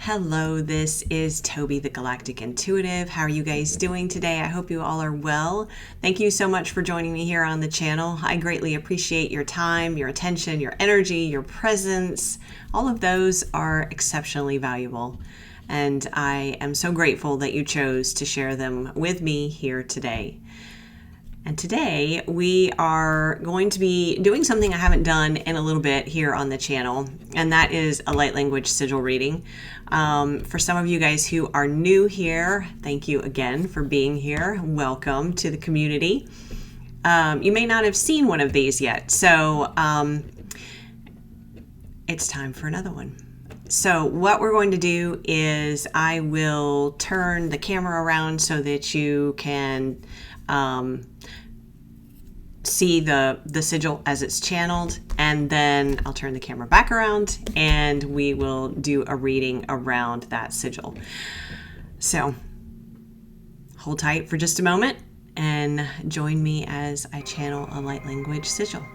Hello, this is Toby the Galactic Intuitive. How are you guys doing today? I hope you all are well. Thank you so much for joining me here on the channel. I greatly appreciate your time, your attention, your energy, your presence. All of those are exceptionally valuable. And I am so grateful that you chose to share them with me here today. And today we are going to be doing something I haven't done in a little bit here on the channel, and that is a light language sigil reading. For some of you guys who are new here, thank you again for being here. Welcome to the community. You may not have seen one of these yet, so it's time for another one. So what we're going to do is I will turn the camera around so that you can see the sigil as it's channeled, and then I'll turn the camera back around and we will do a reading around that sigil. So hold tight for just a moment and join me as I channel a light language sigil.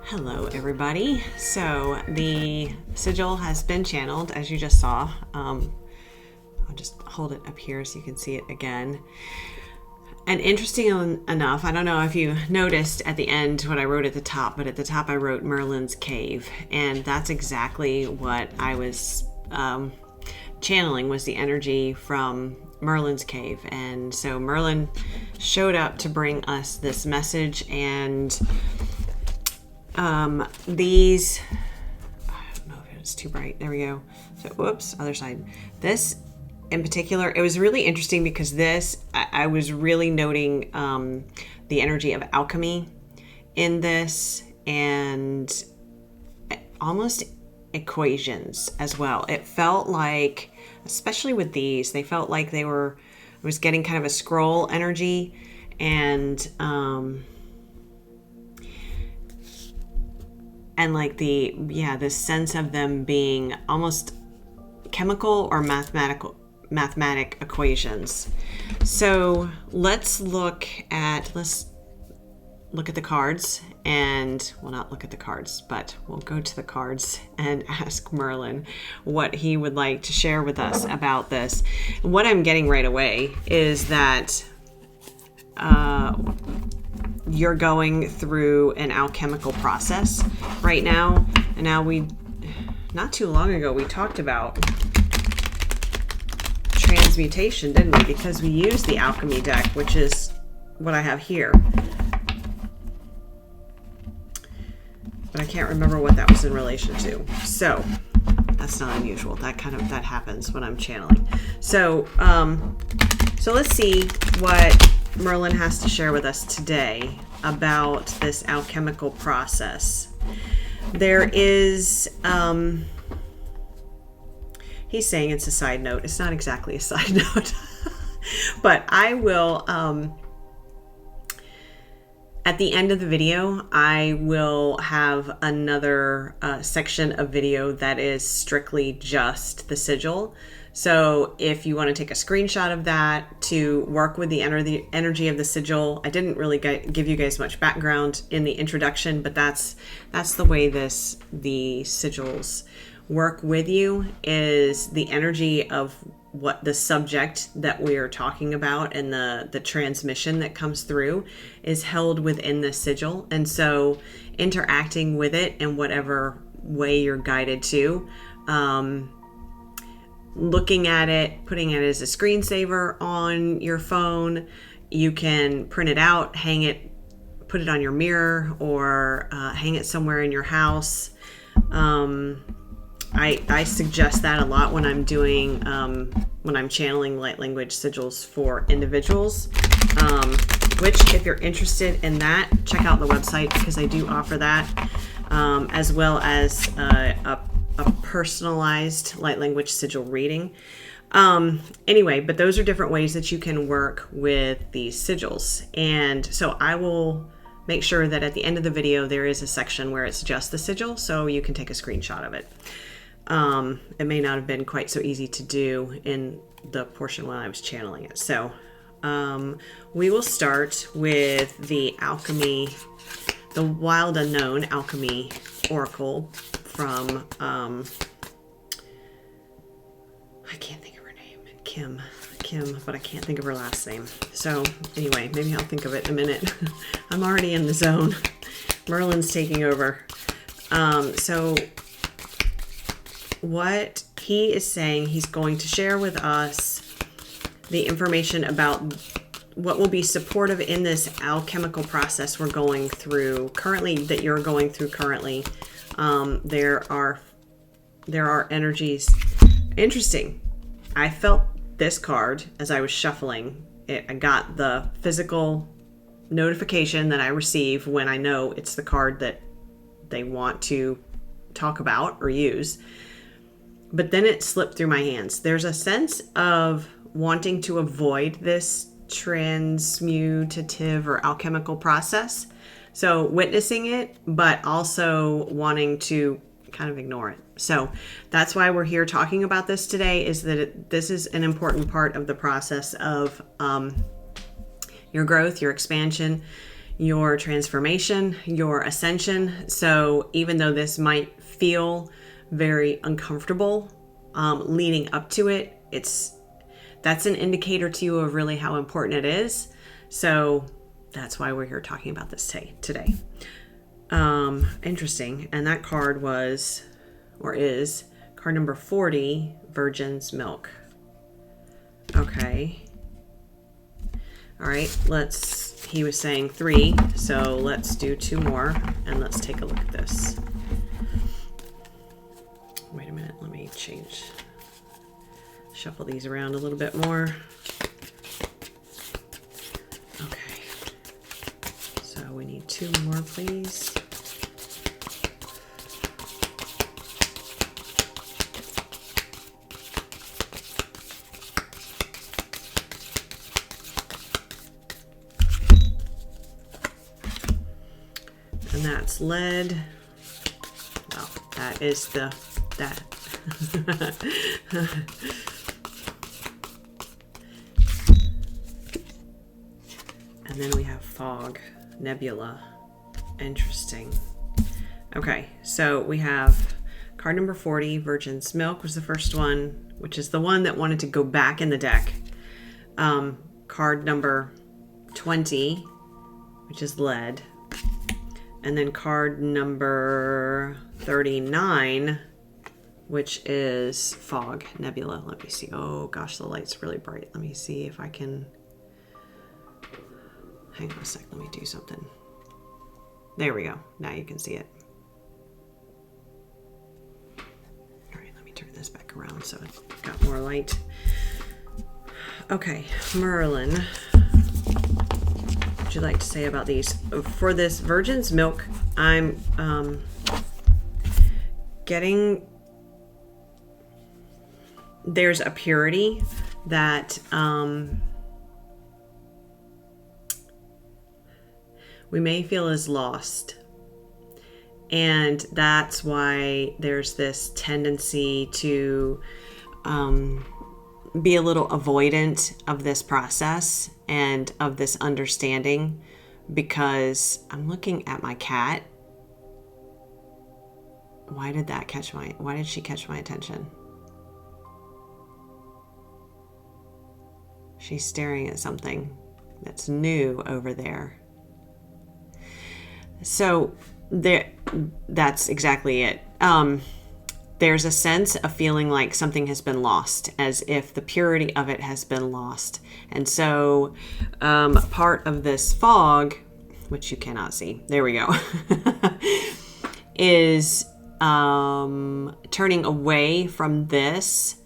Hello everybody. So the sigil has been channeled, as you just saw. I'll just hold it up here so you can see it again. And interesting enough, I don't know if you noticed at the end what I wrote at the top, but at the top I wrote Merlin's cave, and that's exactly what I was channeling, was the energy from Merlin's cave. And so Merlin showed up to bring us this message, and these, I don't know if it's too bright. There we go. So, whoops, other side. This in particular, it was really interesting because this, I was really noting the energy of alchemy in this, and almost equations as well. It felt like, especially with these, they felt like I was getting kind of a scroll energy, and like the sense of them being almost chemical or mathematic equations. So let's look at the cards, and well, not look at the cards, but we'll go to the cards and ask Merlin what he would like to share with us about this. And what I'm getting right away is that you're going through an alchemical process right now. And now not too long ago, we talked about transmutation, didn't we? Because we used the alchemy deck, which is what I have here. But I can't remember what that was in relation to. So that's not unusual. That happens when I'm channeling. So let's see what Merlin has to share with us today about this alchemical process. There is, he's saying it's a side note. It's not exactly a side note, but I will, at the end of the video, I will have another section of video that is strictly just the sigil. So if you want to take a screenshot of that to work with the energy of the sigil, I didn't really give you guys much background in the introduction, but that's the way the sigils work with you, is the energy of what the subject that we are talking about and the transmission that comes through is held within the sigil. And so interacting with it in whatever way you're guided to, looking at it, putting it as a screensaver on your phone. You can print it out, hang it, put it on your mirror, or hang it somewhere in your house. I suggest that a lot when I'm doing, when I'm channeling light language sigils for individuals, which if you're interested in that, check out the website, because I do offer that, as well as a personalized light language sigil reading. Anyway, but those are different ways that you can work with these sigils. And so I will make sure that at the end of the video, there is a section where it's just the sigil, so you can take a screenshot of it. It may not have been quite so easy to do in the portion when I was channeling it. So we will start with the alchemy, the Wild Unknown Alchemy Oracle from, I can't think of her name, Kim, but I can't think of her last name. So anyway, maybe I'll think of it in a minute. I'm already in the zone. Merlin's taking over. So what he is saying, he's going to share with us the information about what will be supportive in this alchemical process we're going through currently, that you're going through currently. There are energies. Interesting. I felt this card as I was shuffling it. I got the physical notification that I receive when I know it's the card that they want to talk about or use. But then it slipped through my hands. There's a sense of wanting to avoid this transmutative or alchemical process. So witnessing it, but also wanting to kind of ignore it. So that's why we're here talking about this today, is that this is an important part of the process of your growth, your expansion, your transformation, your ascension. So even though this might feel very uncomfortable leading up to it, that's an indicator to you of really how important it is. So that's why we're here talking about this today. Interesting. And that card was, or is, card number 40, Virgin's Milk. Okay. All right, he was saying 3, so let's do 2 more, and let's take a look at this. Wait a minute, let me shuffle these around a little bit more. Okay, so we need 2 more, please. And that's lead. Well, that is that. And then we have fog, nebula. Interesting. Okay, so we have card number 40, Virgin's Milk was the first one, which is the one that wanted to go back in the deck. Card number 20, which is lead. And then card number 39, which is fog, nebula. Let me see. Oh gosh, the light's really bright. Let me see if I can. Hang on a sec. Let me do something. There we go. Now you can see it. All right, let me turn this back around so it's got more light. Okay, Merlin. Would you like to say about these? For this Virgin's Milk, I'm getting, there's a purity that we may feel is lost, and that's why there's this tendency to be a little avoidant of this process and of this understanding, because I'm looking at my cat. Why did she catch my attention? She's staring at something that's new over there. So that's exactly it. There's a sense of feeling like something has been lost, as if the purity of it has been lost. And so part of this fog, which you cannot see, there we go, is turning away from this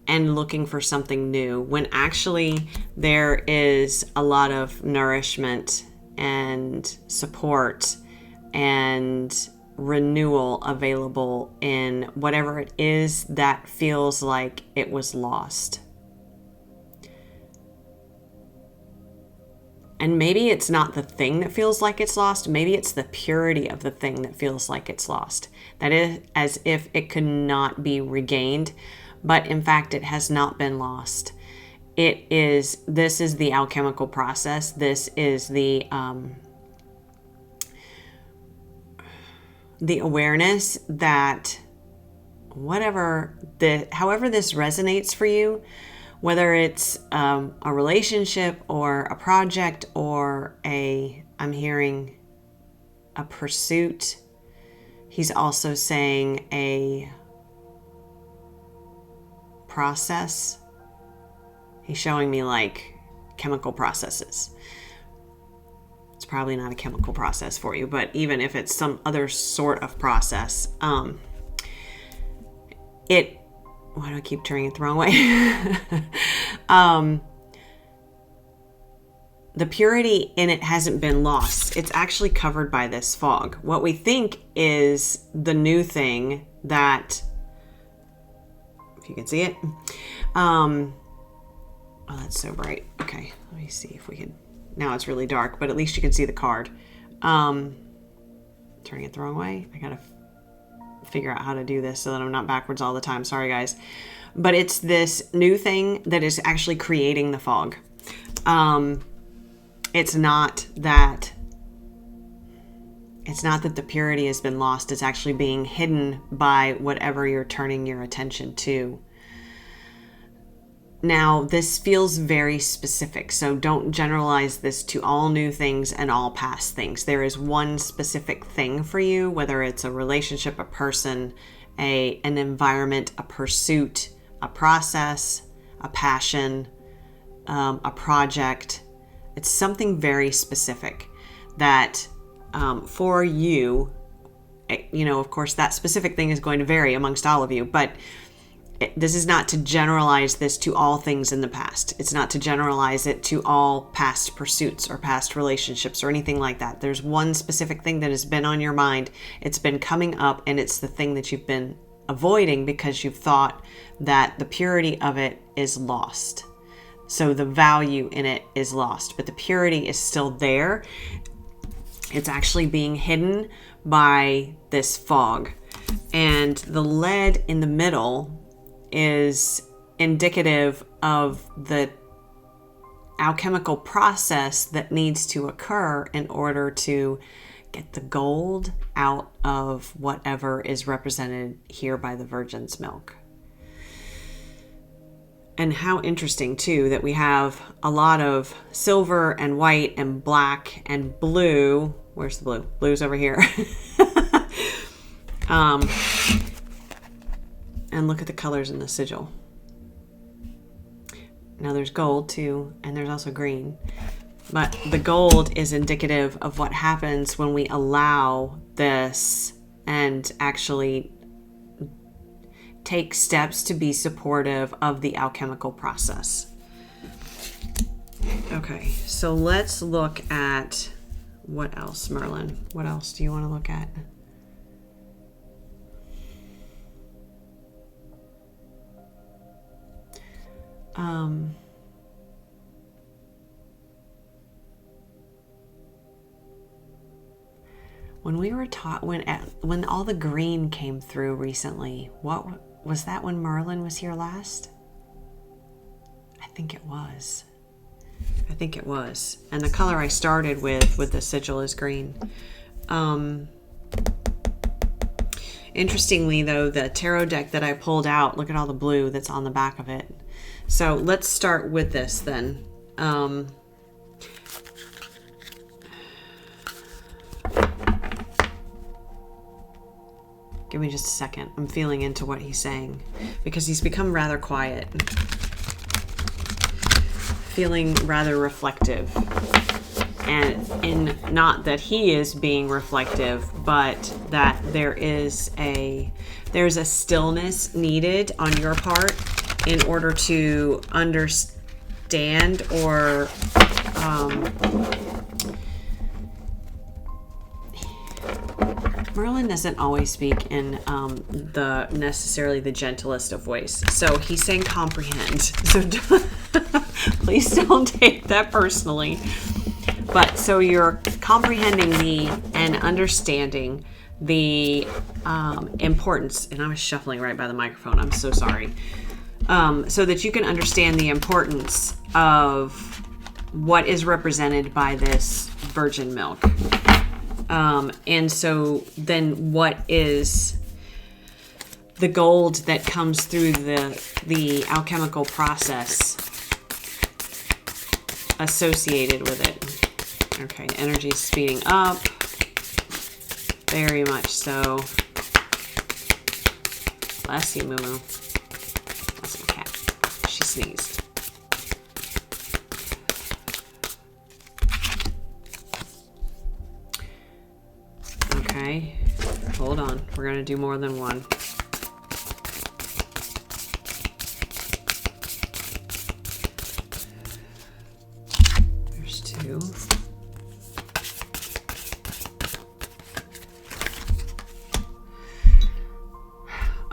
and looking for something new, when actually there is a lot of nourishment and support and renewal available in whatever it is that feels like it was lost. And maybe it's not the thing that feels like it's lost. Maybe it's the purity of the thing that feels like it's lost. That is as if it could not be regained, but in fact, it has not been lost. This is the alchemical process. This is the awareness that however this resonates for you, whether it's a relationship or a project or I'm hearing a pursuit. He's also saying a process. He's showing me like chemical processes. It's probably not a chemical process for you, but even if it's some other sort of process, why do I keep turning it the wrong way? The purity in it hasn't been lost. It's actually covered by this fog. What we think is the new thing that, if you can see it, oh, that's so bright. Okay, let me see if we can. Now it's really dark, but at least you can see the card. Turning it the wrong way. I gotta figure out how to do this so that I'm not backwards all the time. Sorry, guys. But it's this new thing that is actually creating the fog. It's not that the purity has been lost. It's actually being hidden by whatever you're turning your attention to. Now, this feels very specific, so don't generalize this to all new things and all past things. There is one specific thing for you, whether it's a relationship, a person, an environment, a pursuit, a process, a passion, a project. It's something very specific that for you, of course, that specific thing is going to vary amongst all of you, but this is not to generalize this to all things in the past. It's not to generalize it to all past pursuits or past relationships or anything like that. There's one specific thing that has been on your mind. It's been coming up, and it's the thing that you've been avoiding because you've thought that the purity of it is lost. So the value in it is lost, but the purity is still there. It's actually being hidden by this fog. And the lead in the middle is indicative of the alchemical process that needs to occur in order to get the gold out of whatever is represented here by the Virgin's milk. And how interesting, too, that we have a lot of silver and white and black and blue. Where's the blue? Blue's over here. And look at the colors in the sigil. Now there's gold, too, and there's also green. But the gold is indicative of what happens when we allow this and actually take steps to be supportive of the alchemical process. Okay, so let's look at what else, Merlin? What else do you want to look at? When we were taught, when all the green came through recently, what was that when Merlin was here last? I think it was. And the color I started with the sigil is green. Interestingly, though, the tarot deck that I pulled out, look at all the blue that's on the back of it. So let's start with this then. Give me just a second. I'm feeling into what he's saying because he's become rather quiet. Feeling rather reflective. And in not that he is being reflective, but that there's a stillness needed on your part in order to understand or Merlin doesn't always speak in the necessarily the gentlest of ways. So he's saying comprehend. So please don't take that personally. But so you're comprehending and understanding the importance, and I was shuffling right by the microphone. I'm so sorry. So that you can understand the importance of what is represented by this virgin milk. And so then what is the gold that comes through the alchemical process associated with it? Okay, energy is speeding up. Very much so. Bless you, Moo Moo. That's my cat. She sneezed. Okay, hold on. We're going to do more than one. There's two.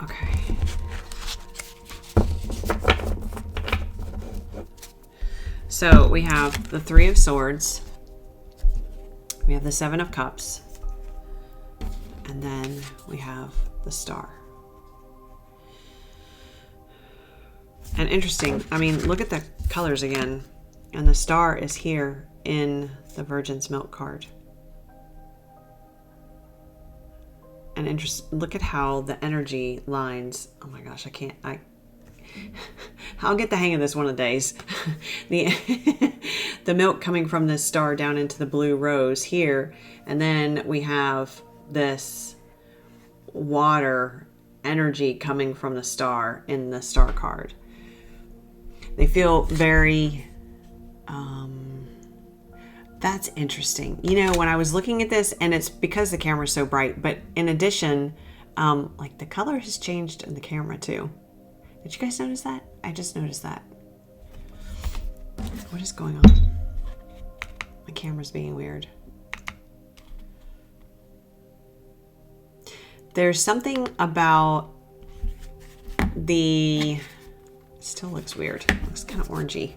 Okay. So we have the Three of Swords. We have the Seven of Cups. And then we have the star. And interesting, I mean, look at the colors again. And the star is here in the Virgin's Milk card. And look at how the energy lines, oh my gosh, I'll get the hang of this one of the days. The milk coming from this star down into the blue rose here. And then we have this water energy coming from the star in the star card. They feel very, that's interesting. You know, when I was looking at this, and it's because the camera's so bright, but in addition, like the color has changed in the camera too. Did you guys notice that? I just noticed that. What is going on? My camera's being weird. There's something about it still looks weird. It looks kind of orangey.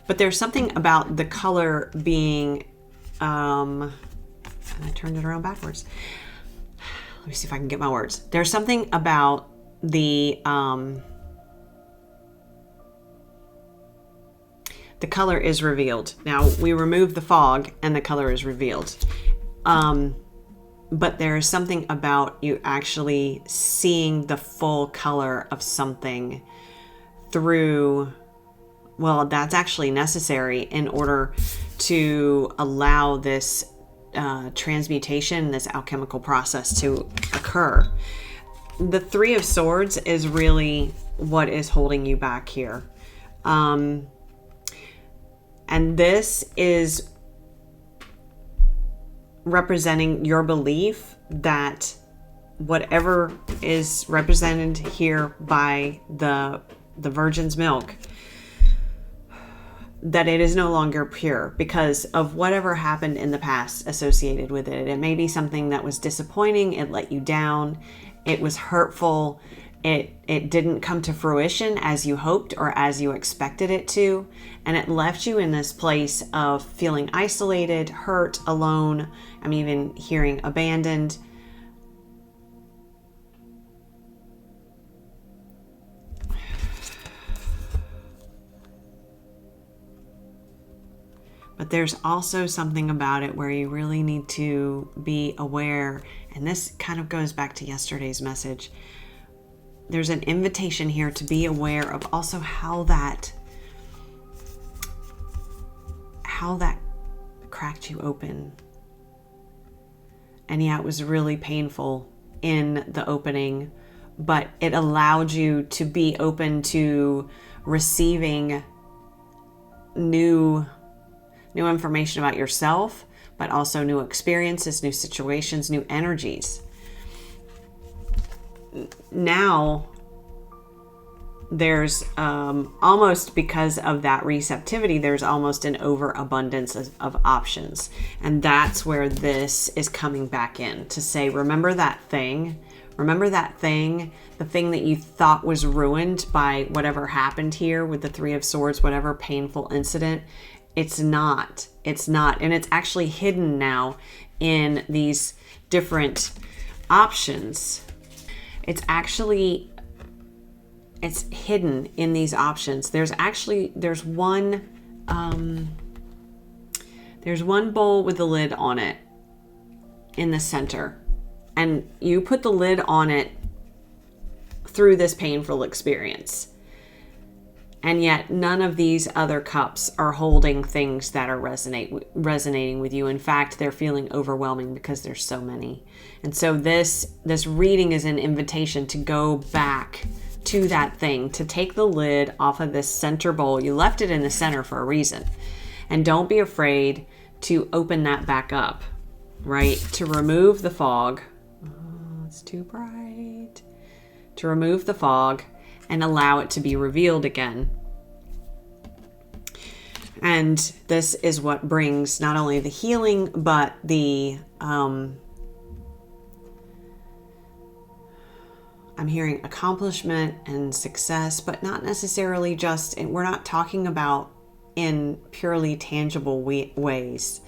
But there's something about the color being, and I turned it around backwards. Let me see if I can get my words. There's something about the color is revealed. Now we remove the fog and the color is revealed. But there is something about you actually seeing the full color of something through, well, that's actually necessary in order to allow this transmutation, this alchemical process to occur. The Three of Swords is really what is holding you back here. And this is representing your belief that whatever is represented here by the Virgin's milk, that it is no longer pure because of whatever happened in the past associated with it. It may be something that was disappointing, it let you down, it was hurtful, it didn't come to fruition as you hoped or as you expected it to, and it left you in this place of feeling isolated, hurt, alone. I'm even hearing abandoned. But there's also something about it where you really need to be aware, and this kind of goes back to yesterday's message. There's an invitation here to be aware of also how that cracked you open. And yeah, it was really painful in the opening, but it allowed you to be open to receiving new information about yourself, but also new experiences, new situations, new energies. Now, there's almost, because of that receptivity, there's almost an overabundance of options. And that's where this is coming back in to say, remember that thing, the thing that you thought was ruined by whatever happened here with the Three of Swords, whatever painful incident. It's not. And it's actually hidden now in these different options. It's hidden in these options. There's one bowl with the lid on it in the center. And you put the lid on it through this painful experience. And yet none of these other cups are holding things that are resonating with you. In fact, they're feeling overwhelming because there's so many. And so this reading is an invitation to go back to that thing, to take the lid off of this center bowl. You left it in the center for a reason. And don't be afraid to open that back up, right? To remove the fog. Oh, it's too bright. To remove the fog and allow it to be revealed again. And this is what brings not only the healing, but the, I'm hearing accomplishment and success, but not necessarily just, we're not talking about in purely tangible ways.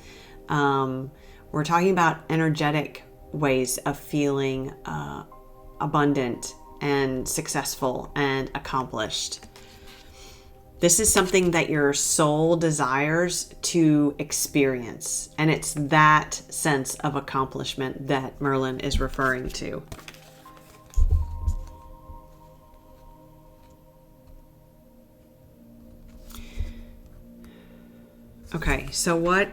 We're talking about energetic ways of feeling abundant and successful and accomplished. This is something that your soul desires to experience. And it's that sense of accomplishment that Merlin is referring to. Okay, so what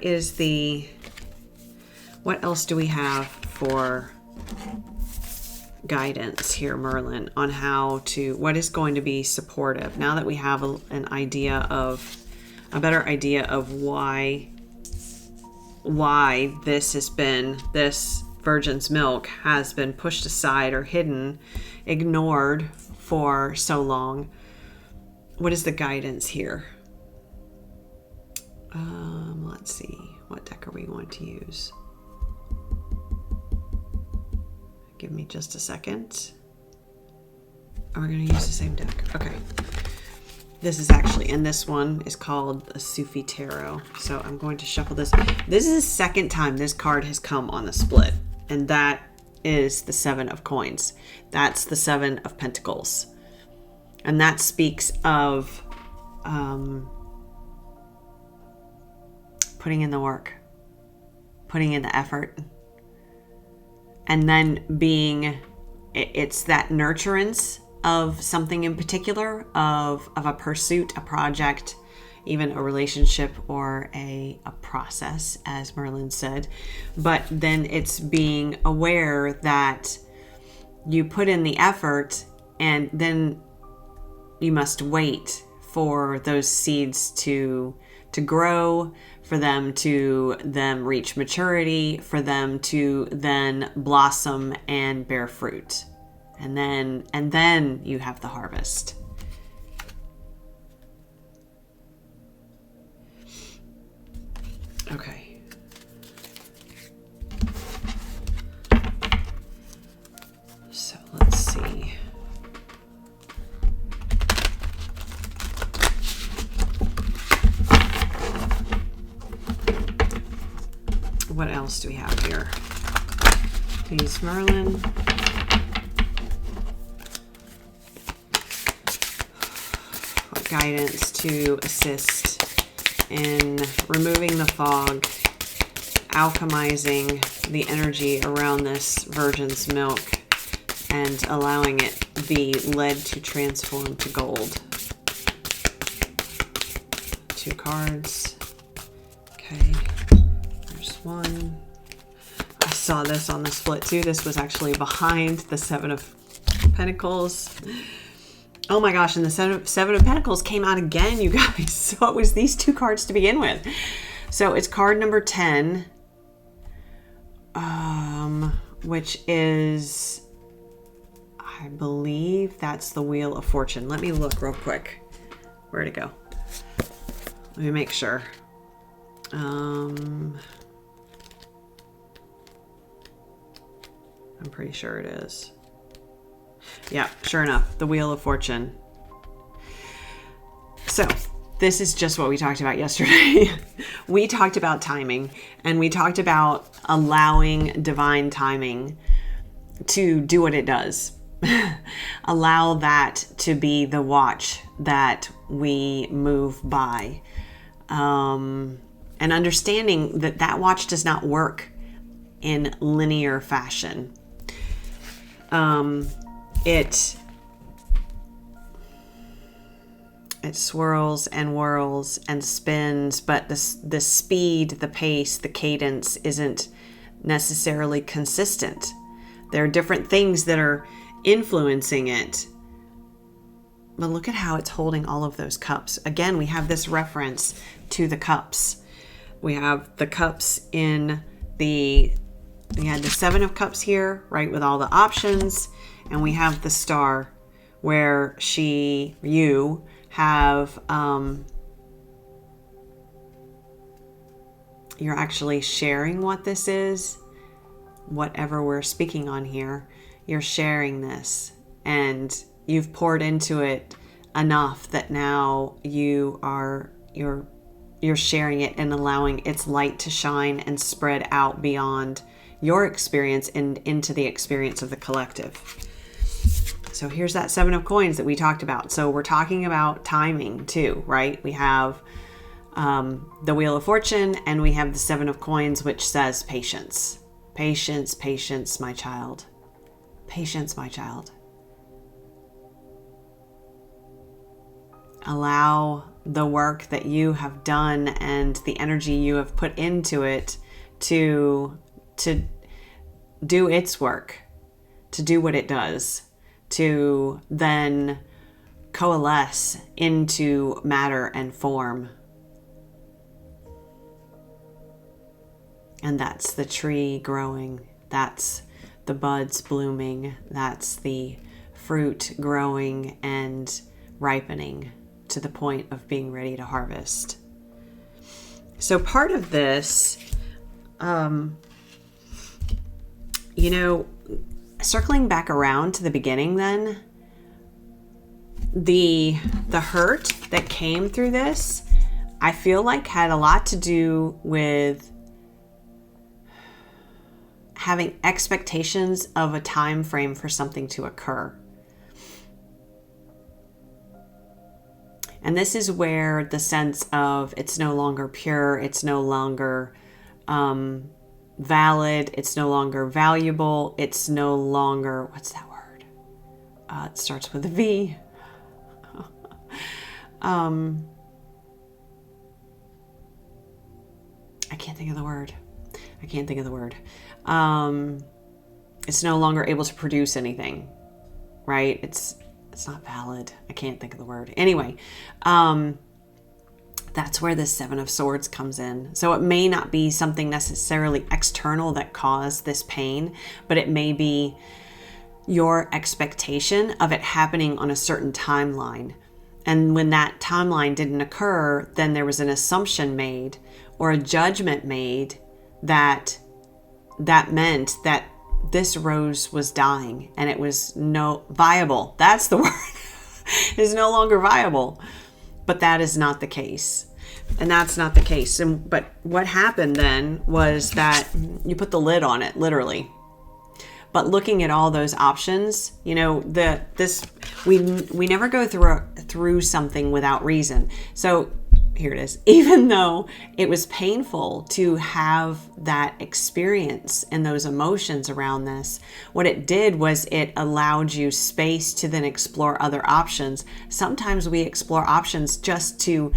else do we have for guidance here, Merlin, on what is going to be supportive now that we have a better idea of why this virgin's milk has been pushed aside or hidden, ignored for so long. What is the guidance here? Let's see, what deck are we going to use? Give me just a second. We're going to use the same deck. Okay. This is actually, and this one is called a Sufi Tarot. So I'm going to shuffle this. This is the second time this card has come on the split. And that is the 7 of coins. That's the 7 of pentacles. And that speaks of putting in the work, putting in the effort. And then it's that nurturance of something in particular, of a pursuit, a project, even a relationship or a process, as Merlin said. But then it's being aware that you put in the effort and then you must wait for those seeds to grow, for them to then reach maturity, for them to then blossom and bear fruit. And then you have the harvest. Okay. So let's see. What else do we have here? Please, Merlin. What guidance to assist in removing the fog, alchemizing the energy around this virgin's milk, and allowing it be led to transform to gold. 2 cards. Okay. One. I saw this on the split too. This was actually behind the 7 of Pentacles. Oh my gosh, and the seven of Pentacles came out again, you guys. So it was these 2 cards to begin with. So it's card number 10, which is, I believe that's the Wheel of Fortune. Let me look real quick. Where'd it go? Let me make sure. I'm pretty sure it is. Yeah, sure enough, the Wheel of Fortune. So this is just what we talked about yesterday. We talked about timing, and we talked about allowing divine timing to do what it does. Allow that to be the watch that we move by. And understanding that that watch does not work in linear fashion. It swirls and whirls and spins, but the speed, the pace, the cadence isn't necessarily consistent. There are different things that are influencing it. But look at how it's holding all of those cups. Again, we have this reference to the cups. We have the cups in we had the 7 of Cups here, right, with all the options. And we have the Star where you have, you're actually sharing what this is, whatever we're speaking on here. You're sharing this and you've poured into it enough that now you're sharing it and allowing its light to shine and spread out beyond your experience and into the experience of the collective. So here's that 7 of coins that we talked about. So we're talking about timing too, right? We have the Wheel of Fortune, and we have the 7 of coins, which says patience. Patience, patience, my child. Patience, my child. Allow the work that you have done and the energy you have put into it to do its work, to do what it does, to then coalesce into matter and form. And that's the tree growing. That's the buds blooming. That's the fruit growing and ripening to the point of being ready to harvest. So part of this, circling back around to the beginning then, the hurt that came through this, I feel like had a lot to do with having expectations of a time frame for something to occur. And this is where the sense of it's no longer pure, it's no longer valid, it's no longer valuable, it's no longer, what's that word? It starts with a V. I can't think of the word. It's no longer able to produce anything, right? It's not valid. I can't think of the word. Anyway, that's where the 7 of Swords comes in. So it may not be something necessarily external that caused this pain, but it may be your expectation of it happening on a certain timeline. And when that timeline didn't occur, then there was an assumption made or a judgment made that meant that this rose was dying and it was no viable. That's the word. Is no longer viable. But that is not the case. And that's not the case. But what happened then was that you put the lid on it, literally. But looking at all those options, we never go through something without reason. So here it is. Even though it was painful to have that experience and those emotions around this, what it did was it allowed you space to then explore other options. Sometimes we explore options just to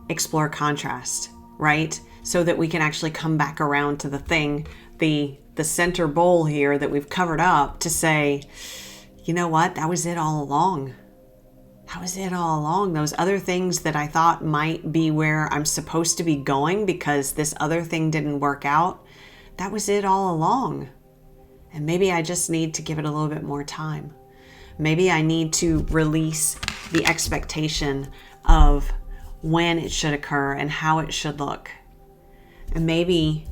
explore contrast, right? So that we can actually come back around to the thing, the center bowl here that we've covered up, to say, you know what? That was it all along. That was it all along. Those other things that I thought might be where I'm supposed to be going because this other thing didn't work out, that was it all along. And maybe I just need to give it a little bit more time. Maybe I need to release the expectation of when it should occur and how it should look. And maybe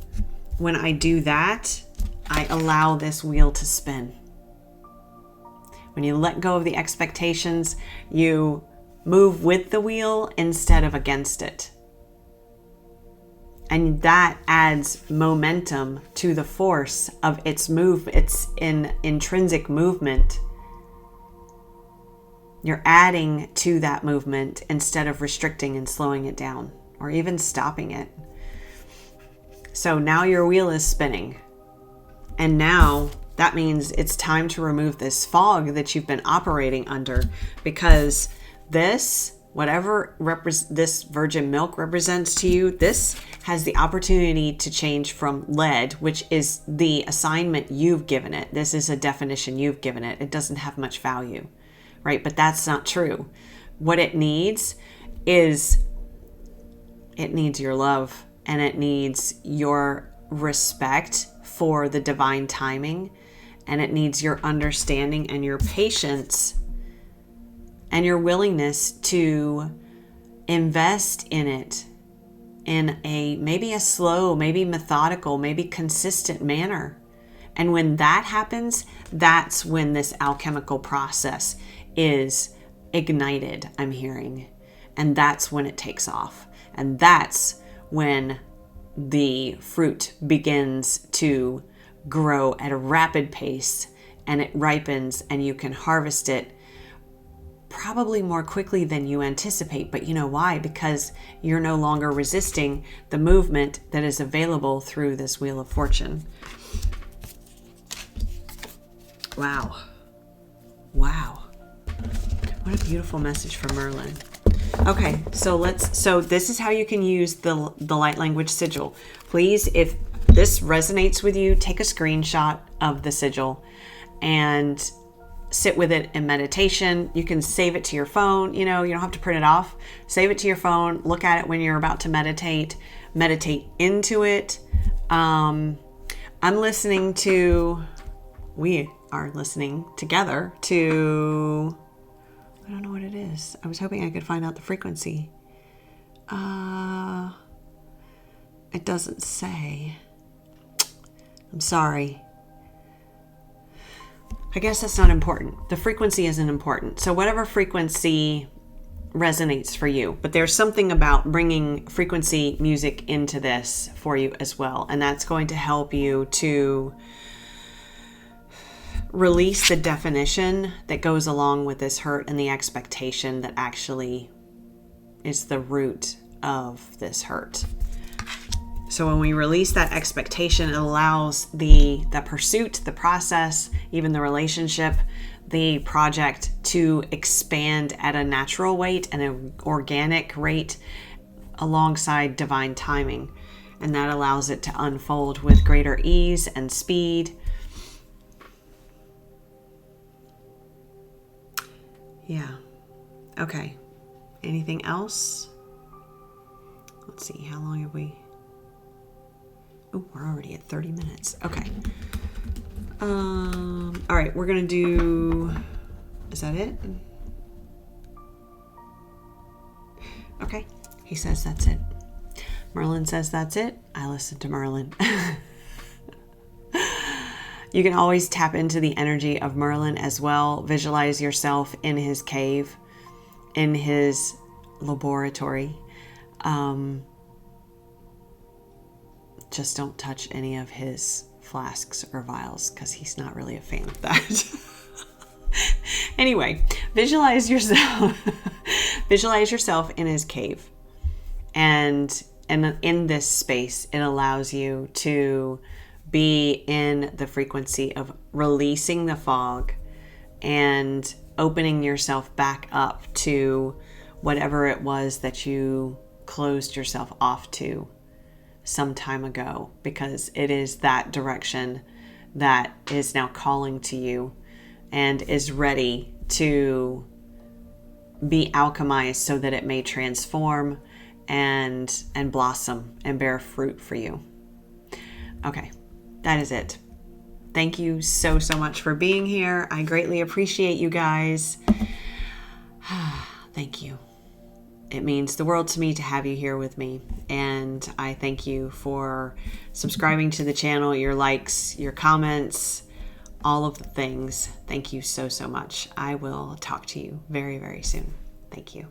when I do that, I allow this wheel to spin. When you let go of the expectations, you move with the wheel instead of against it. And that adds momentum to the force of its intrinsic movement. You're adding to that movement instead of restricting and slowing it down or even stopping it. So now your wheel is spinning. And now that means it's time to remove this fog that you've been operating under, because this, whatever this virgin milk represents to you, this has the opportunity to change from lead, which is the assignment you've given it. This is a definition you've given it. It doesn't have much value, right? But that's not true. What it needs is, it needs your love, and it needs your respect for the divine timing, and it needs your understanding and your patience and your willingness to invest in it in maybe a slow, maybe methodical, maybe consistent manner. And when that happens, that's when this alchemical process is ignited, I'm hearing. And that's when it takes off. And that's when the fruit begins to grow at a rapid pace and it ripens and you can harvest it probably more quickly than you anticipate. But you know why? Because you're no longer resisting the movement that is available through this Wheel of Fortune. Wow. Wow. What a beautiful message from Merlin. Okay, so this is how you can use the light language sigil. Please, if this resonates with you, take a screenshot of the sigil and sit with it in meditation. You can save it to your phone. You don't have to print it off. Save it to your phone. Look at it when you're about to meditate. Meditate into it. We are listening together to, I don't know what it is. I was hoping I could find out the frequency. It doesn't say. I'm sorry. I guess that's not important. The frequency isn't important. So whatever frequency resonates for you, but there's something about bringing frequency music into this for you as well. And that's going to help you to release the definition that goes along with this hurt and the expectation that actually is the root of this hurt. So when we release that expectation, it allows the pursuit, the process, even the relationship, the project to expand at a natural rate and an organic rate alongside divine timing. And that allows it to unfold with greater ease and speed. Yeah. Okay. Anything else? Let's see. How long have we... Oh, we're already at 30 minutes. Okay. All right. We're going to do... Is that it? Okay. He says that's it. Merlin says that's it. I listen to Merlin. You can always tap into the energy of Merlin as well. Visualize yourself in his cave, in his laboratory. Just don't touch any of his flasks or vials because he's not really a fan of that. Anyway, visualize yourself in his cave. And in this space, it allows you to be in the frequency of releasing the fog and opening yourself back up to whatever it was that you closed yourself off to some time ago, because it is that direction that is now calling to you and is ready to be alchemized so that it may transform and blossom and bear fruit for you. Okay, that is it. Thank you so much for being here. I greatly appreciate you guys. Thank you. It means the world to me to have you here with me. And I thank you for subscribing to the channel, your likes, your comments, all of the things. Thank you so much. I will talk to you very, very soon. Thank you.